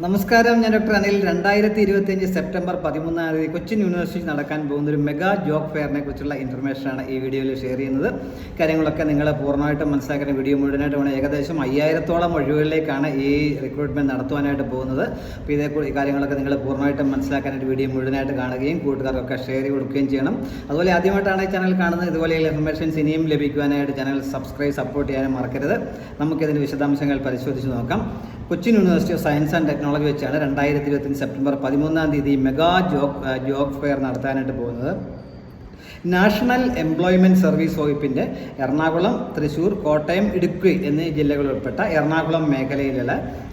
നമസ്കാരം, ഞാൻ doctor Anil. 2025 September 13 Cochin university നടക്കാൻ പോകുന്ന ഒരു മെഗാ ജോബ് ഫെയറിനെ കുറിച്ചുള്ള ഇൻഫർമേഷനാണ് ഈ വീഡിയോയിൽ ഷെയർ ചെയ്യുന്നത്. കാര്യങ്ങളൊക്കെ നിങ്ങൾ പൂർണ്ണമായിട്ടും മനസ്സിലാക്കുന്ന വീഡിയോ മുഴുവനായിട്ട് വേണം. ഏകദേശം 5000-ഓളം ഒഴിവുകളിലേക്കാണ് ഈ റിക്രൂട്ട്മെൻറ്റ് നടത്തുവാനായിട്ട് പോകുന്നത്. അപ്പോൾ ഈ കാര്യങ്ങളൊക്കെ നിങ്ങൾ പൂർണ്ണമായിട്ടും മനസ്സിലാക്കാനായിട്ട് വീഡിയോ മുഴുവനായിട്ട് കാണുകയും കൂട്ടുകാർക്കൊക്കെ ഷെയർ ചെയ്ത് കൊടുക്കുകയും ചെയ്യണം. അതുപോലെ ആദ്യമായിട്ടാണ് ഈ ചാനൽ കാണുന്നത്, ഇതുപോലെയുള്ള ഇൻഫർമേഷൻസ് ഇനിയും ലഭിക്കുവാനായിട്ട് ചാനൽ സപ്പോർട്ട് ചെയ്യാനും മറക്കരുത്. നമുക്കിതിൻ്റെ വിശദാംശങ്ങൾ പരിശോധിച്ച് നോക്കാം. Cochin university of science and technology വെച്ചാണ് 2025 സെപ്റ്റംബർ 13 മെഗാ ജോബ് ഫെയർ നടത്താനായിട്ട് പോകുന്നത്. നാഷണൽ എംപ്ലോയ്മെൻറ്റ് സർവീസ് വകുപ്പിൻ്റെ എറണാകുളം, തൃശ്ശൂർ, കോട്ടയം, ഇടുക്കി എന്നീ ജില്ലകൾ ഉൾപ്പെട്ട എറണാകുളം മേഖലയിലുള്ള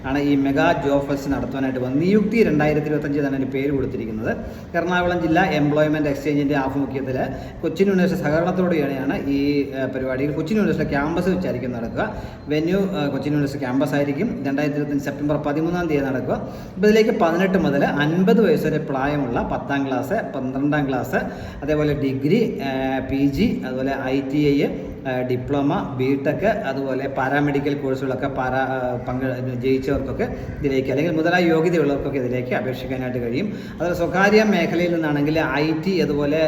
ആണ് ഈ മെഗാ ജോബ് ഫെസ്റ്റ് നടത്തുവാനായിട്ട് പോകുന്നത്. നിയുക്തി 2025 എന്നാണ് പേര് കൊടുത്തിരിക്കുന്നത്. എറണാകുളം ജില്ലാ എംപ്ലോയ്മെൻറ്റ് എക്സ്ചേഞ്ചിൻ്റെ ആഭിമുഖ്യത്തിൽ കൊച്ചിൻ യൂണിവേഴ്സിറ്റി സഹകരണത്തോടെയാണ് ഈ പരിപാടിയിൽ കൊച്ചിൻ യൂണിവേഴ്സിറ്റി ക്യാമ്പസ് വെച്ചായിരിക്കും നടക്കുക. വെന്യൂ കൊച്ചിൻ യൂണിവേഴ്സിറ്റി ക്യാമ്പസ് ആയിരിക്കും. 2025 സെപ്റ്റംബർ 13 നടക്കുക. അപ്പോൾ ഇതിലേക്ക് 18 മുതൽ 50 വയസ്സ് വരെ പ്രായമുള്ള 10ാം ക്ലാസ്, 12ാം ക്ലാസ്, അതേപോലെ ഡിഗ്രി, PG, അതുപോലെ ITI, ഡിപ്ലോമ, BTech, അതുപോലെ പാരാമെഡിക്കൽ കോഴ്സുകളൊക്കെ ജയിച്ചവർക്കൊക്കെ ഇതിലേക്ക്, അല്ലെങ്കിൽ മുതലായ യോഗ്യതയുള്ളവർക്കൊക്കെ ഇതിലേക്ക് അപേക്ഷിക്കാനായിട്ട് കഴിയും. അതുപോലെ സ്വകാര്യ മേഖലയിൽ നിന്നാണെങ്കിൽ IT, അതുപോലെ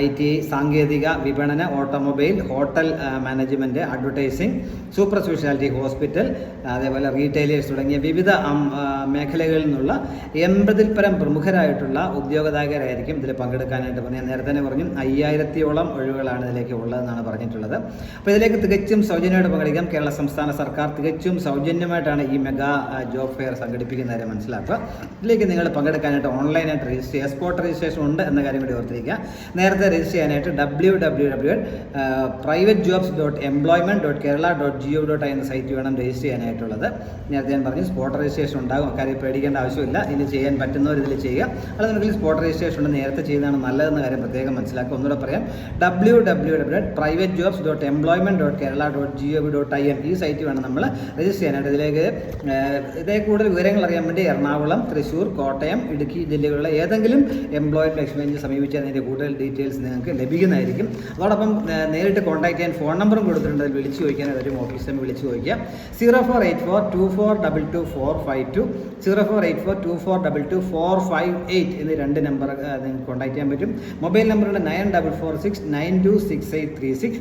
ITI, സാങ്കേതിക, വിപണന, automobile, hotel management, advertising, super speciality hospital, അതേപോലെ റീറ്റെയിലേഴ്സ് തുടങ്ങിയ വിവിധ മേഖലകളിൽ നിന്നുള്ള 80-ൽ പരം പ്രമുഖരായിട്ടുള്ള ഉദ്യോഗാർത്ഥികളായിരിക്കും ഇതിൽ പങ്കെടുക്കാനായിട്ട് പറഞ്ഞത്. ഞാൻ നേരത്തെ തന്നെ പറഞ്ഞു 5000-ഓളം ഒഴിവുകളാണ് ഇതിലേക്ക് ഉള്ളതെന്നാണ് പറഞ്ഞിട്ടുള്ളത്. അപ്പോൾ ഇതിലേക്ക് തികച്ചും സൗജന്യമായിട്ട് പങ്കെടുക്കാം. കേരള സംസ്ഥാന സർക്കാർ തികച്ചും സൗജന്യമായിട്ടാണ് ഈ മെഗാ ജോബ് ഫെയർ സംഘടിപ്പിക്കുന്ന കാര്യം മനസ്സിലാക്കുക. ഇതിലേക്ക് നിങ്ങൾ പങ്കെടുക്കാനായിട്ട് ഓൺലൈനായിട്ട് രജിസ്റ്റർ ചെയ്യുക. സ്പോട്ട് രജിസ്ട്രേഷൻ ഉണ്ട് എന്ന കാര്യം കൂടി ഓർത്തിരിക്കുക. നേരത്തെ രജിസ്റ്റർ ചെയ്യാനായിട്ട് www.privatejobs.employment.kerala.gov.in എന്ന സൈറ്റ് വേണം രജിസ്റ്റർ ചെയ്യാനായിട്ടുള്ളത്. നേരത്തെ ഞാൻ പറഞ്ഞു സ്പോട്ട് രജിസ്ട്രേഷൻ ഉണ്ടാകും. കാര്യം പേടിക്കേണ്ട ആവശ്യമില്ല. ഇതിൽ ചെയ്യാൻ പറ്റുന്നവർ ഇതിൽ ചെയ്യുക. അല്ലെങ്കിൽ സ്പോട്ട് രജിസ്ട്രേഷൻ ഉണ്ട്, നേരത്തെ ചെയ്യുന്നതാണ് നല്ലതെന്ന കാര്യം പ്രത്യേകം മനസ്സിലാക്കുക. ഒന്നുകൂടെ പറയാം, www.privatejobs.employment.kerala.gov.in ഈ സൈറ്റ് വേണം നമ്മൾ രജിസ്റ്റർ ചെയ്യാനായിട്ട്. ഇതേ കൂടുതൽ വിവരങ്ങൾ അറിയാൻ വേണ്ടി എറണാകുളം, തൃശ്ശൂർ, കോട്ടയം, ഇടുക്കി ജില്ലകളിലെ ഏതെങ്കിലും എംപ്ലോയ്മെൻറ്റ് എക്സ്ചേഞ്ച് സമീപിച്ച് അതിൻ്റെ കൂടുതൽ ഡീറ്റെയിൽസ് നിങ്ങൾക്ക് ലഭിക്കുന്നതായിരിക്കും. അതോടൊപ്പം നേരിട്ട് കോൺടാക്ട് ചെയ്യാൻ ഫോൺ നമ്പറും കൊടുത്തിട്ടുണ്ട്. അതിൽ വിളിച്ച് ചോദിക്കാൻ വരും, ഓഫീസിൽ വിളിച്ച് ചോദിക്കുക. 0484242245 0484242245 എന്നീ 2 നമ്പർ നിങ്ങൾക്ക് കോൺടാക്ട് ചെയ്യാൻ പറ്റും. മൊബൈൽ നമ്പറുണ്ട് 9446926836,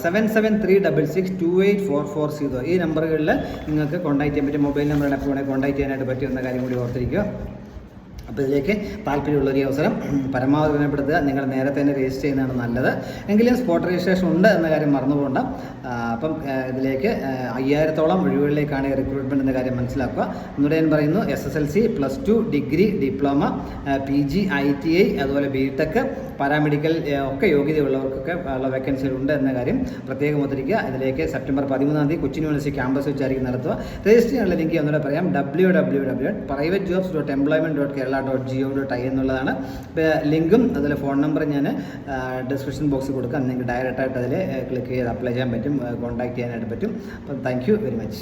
7736662844. ഈ നമ്പറുകളിൽ നിങ്ങൾക്ക് കോൺടാക്ട് ചെയ്യാൻ പറ്റും. മൊബൈൽ നമ്പറുകൾ എപ്പോൾ വേണമെങ്കിൽ കോൺടാക്ട് ചെയ്യാനായിട്ട് പറ്റുമെന്ന കാര്യം കൂടി ഓർത്തിരിക്കുക. അപ്പോൾ ഇതിലേക്ക് താല്പര്യമുള്ളൊരു അവസരം പരമാവധി വിനയപ്പെടുത്തുക. നിങ്ങൾ നേരത്തെ തന്നെ രജിസ്റ്റർ ചെയ്യുന്നതാണ് നല്ലത്. എങ്കിലും സ്പോട്ട് രജിസ്ട്രേഷൻ ഉണ്ട് എന്ന കാര്യം മറന്നുപോകണ്ട. അപ്പം ഇതിലേക്ക് 5000-ഓളം ഒഴിവുകളിലേക്കാണ് റിക്രൂട്ട്മെൻറ്റ് എന്ന കാര്യം മനസ്സിലാക്കുക. ഒന്നുകൂടെ ഞാൻ പറയുന്നു, SSLC, +2, degree, diploma, PG, ITI, അതുപോലെ BTech, പാരാമെഡിക്കൽ ഒക്കെ യോഗ്യതയുള്ളവർക്കൊക്കെ ഉള്ള വേക്കൻസികളുണ്ട് എന്ന കാര്യം പ്രത്യേകം ഓർത്തിരിക്കുക. ഇതിലേക്ക് സെപ്റ്റംബർ 13 കൊച്ചിൻ യൂണിവേഴ്സിറ്റി ക്യാമ്പസ് വെച്ചായിരിക്കും നടത്തുക. രജിസ്റ്റർ ചെയ്യാനുള്ള ലിങ്ക് ഒന്നുകൂടെ പറയാം, www.privatejobs.employment.kerala.gov.in എന്നുള്ളതാണ് ലിങ്കും. അതുപോലെ ഫോൺ നമ്പർ ഞാൻ ഡിസ്ക്രിപ്ഷൻ ബോക്സിൽ കൊടുക്കാം. നിങ്ങൾക്ക് ഡയറക്റ്റായിട്ട് അതിൽ ക്ലിക്ക് ചെയ്ത് അപ്ലൈ ചെയ്യാൻ പറ്റും, കോൺടാക്ട് ചെയ്യാനായിട്ട് പറ്റും. അപ്പം താങ്ക് യു വെരി മച്ച്.